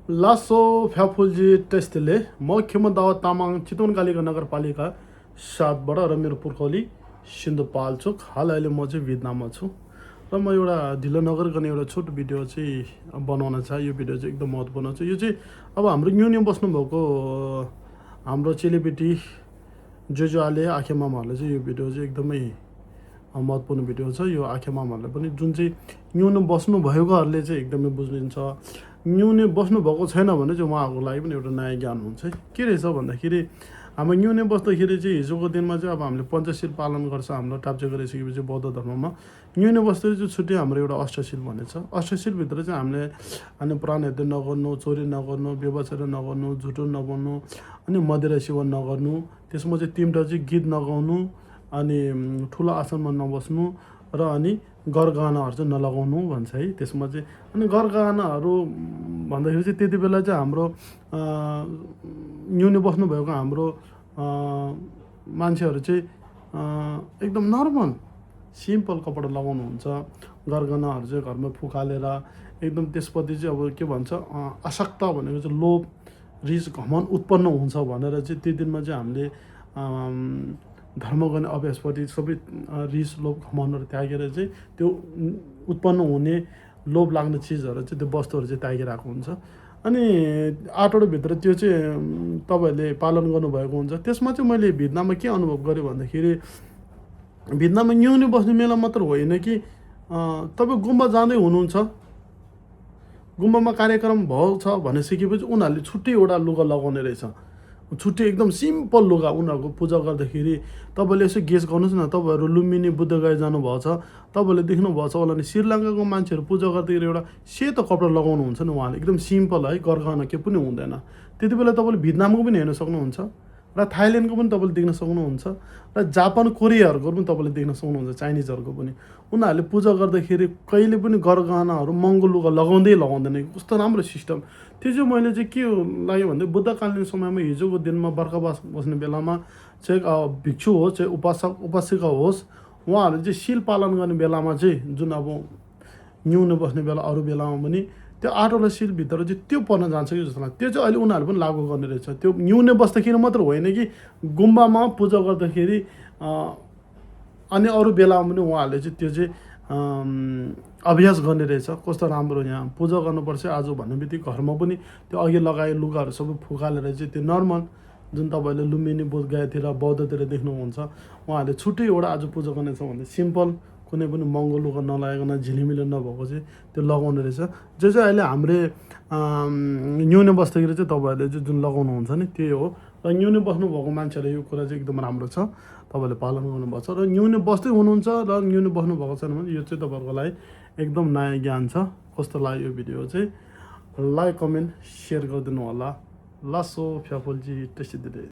लासो फ्याफुलजी टेस्टले म खेम दावा तामाङ चितवनकालीका नगरपालिका 7बाट र मेरो पुर्खौली सिन्धुपाल्चोक हाल अहिले म चाहिँ भियतनाममा छु र म एउटा ढिलो नगरिकन एउटा छोटो भिडियो चाहिँ बनाउन चाहे। यो भिडियो चाहिँ एकदम महत्त्वपूर्ण छ। यो चाहिँ अब हाम्रो न्युने बस्नुभएको हाम्रो चेलीबेटी जोजोआले आखे मामाहरूले चाहिँ यो भिडियो चाहिँ एकदमै महत्त्वपूर्ण भिडियो छ। यो आखे मामाहरूले पनि जुन चाहिँ न्युने बस्नुभएकोहरूले चाहिँ एकदमै बुझ्नुहुन्छ। न्युने बस्नुभएको छैन भने चाहिँ उहाँहरूको लागि पनि एउटा नयाँ ज्ञान हुन्छ। के रहेछ भन्दाखेरि हाम्रो न्युने बस्दाखेरि चाहिँ हिजोको दिनमा चाहिँ अब हामीले पञ्चशील पालन गर्छ। हाम्रो टाप्चे गरिसकेपछि बौद्ध धर्ममा न्युने बस्दाखेरि चाहिँ छुट्टै हाम्रो एउटा अष्टशील भन्ने छ। अष्टशीलभित्र चाहिँ हामीले अनि प्राण हत्या नगर्नु, चोरी नगर्नु, व्यभिचार नगर्नु, झुटो नबोल्नु, अनि मदिरा सेवन नगर्नु, त्यसमा चाहिँ 3वटा चाहिँ गीत नगाउनु, अनि ठुलो आसनमा नबस्नु र अनि गरगहनाहरू चाहिँ नलगाउनु भन्छ है। त्यसमा चाहिँ अनि गरगहनाहरू भन्दाखेरि चाहिँ त्यति बेला चाहिँ हाम्रो न्युने बस्नुभएको हाम्रो मान्छेहरू चाहिँ एकदम नर्मल सिम्पल कपडा लगाउनुहुन्छ। गरगहनाहरू चाहिँ घरमा फुकालेर एकदम त्यसपछि चाहिँ अब के भन्छ आसक्त भनेको चाहिँ लोभ, रिस, घमन उत्पन्न हुन्छ भनेर चाहिँ त्यो दिनमा चाहिँ हामीले धर्म गर्ने अभ्यासपट्टि सबै रिस, लोभ, घमनहरू त्यागेर चाहिँ त्यो उत्पन्न हुने लोभ लाग्ने चिजहरू चाहिँ त्यो वस्तुहरू चाहिँ त्यागेर आएको हुन्छ। अनि 8वटाभित्र त्यो चाहिँ तपाईँहरूले पालन गर्नुभएको हुन्छ। त्यसमा चाहिँ मैले भियतनाममा के अनुभव गरेँ भन्दाखेरि भियतनाममा न्युने बस्ने मेला मात्र होइन कि तपाईँ गुम्बा जाँदै हुनुहुन्छ, गुम्बामा कार्यक्रम भएको छ भनिसकेपछि उनीहरूले छुट्टै एउटा लुगा लगाउने रहेछ। छुट्टै एकदम सिम्पल लुगा उनीहरूको पूजा गर्दाखेरि तपाईँले यसो गेस गर्नुहोस् न। तपाईँहरू लुम्बिनी बुद्धगया जानुभएको छ, तपाईँले देख्नुभएको छ होला नि श्रीलङ्काको मान्छेहरू पूजा गर्दाखेरि एउटा सेतो कपडा लगाउनुहुन्छ नि उहाँले, एकदम सिम्पल है, गरगहना के पनि हुँदैन। त्यति बेला तपाईँले भियतनामको पनि हेर्न सक्नुहुन्छ र थाइल्यान्डको पनि तपाईँले देख्न सक्नुहुन्छ र जापान कोरियाहरूको पनि तपाईँले देख्न सक्नुहुन्छ, चाइनिजहरूको पनि। उनीहरूले पूजा गर्दाखेरि कहिले पनि गरगहनाहरू महँगो लुगा लगाउँदैन। कस्तो राम्रो सिस्टम। त्यो चाहिँ मैले चाहिँ के लाग्यो भन्दा बुद्धकालीन समयमा हिजोको दिनमा बर्खावास बस्ने बेलामा चाहिँ भिक्षु होस् चाहे उपासिका होस्, उहाँहरूले चाहिँ शील पालन गर्ने बेलामा चाहिँ जुन अब न्युने बस्ने बेला अरू बेलामा पनि त्यो 8वटा शीलभित्र चाहिँ त्यो पर्न जान्छ कि जस्तो लाग्छ। त्यो चाहिँ अहिले उनीहरू पनि लागू गर्ने रहेछ। त्यो न्युने बस्दाखेरि मात्र होइन कि गुम्बामा पूजा गर्दाखेरि अनि अरू बेलामा पनि उहाँहरूले चाहिँ त्यो चाहिँ अभ्यास गर्ने रहेछ। कस्तो राम्रो यहाँ पूजा गर्नुपर्छ आज भन्ने बित्तिकै घरमा पनि त्यो अघि लगाए लुगाहरू सबै फुकालेर चाहिँ त्यो नर्मल जुन तपाईँले लुम्बिनी बुद्धगयातिर बौद्धतिर देख्नुहुन्छ उहाँहरूले छुट्टै एउटा आज पूजा गर्नेछ भने सिम्पल कुनै पनि महँगो लुगा नलागेकन झिलिमिली नभएको चाहिँ त्यो लगाउने रहेछ। जो चाहिँ अहिले हामीले न्युने बस्दाखेरि चाहिँ तपाईँहरूले चाहिँ जुन लगाउनुहुन्छ नि त्यही हो। र न्युने बस्नुभएको मान्छेहरूले यो कुरा चाहिँ एकदम राम्रो छ, तपाईँले पालन गर्नुभएको छ। र न्युने बस्दै हुनुहुन्छ र न्युने बस्नुभएको छैन भने यो चाहिँ तपाईँहरूको लागि एकदम नयाँ ज्ञान छ। कस्तो लाग्यो यो भिडियो चाहिँ लाइक, कमेन्ट, सेयर गरिदिनु होला। लासो फ्याफुलजी टेस्टी दिँदै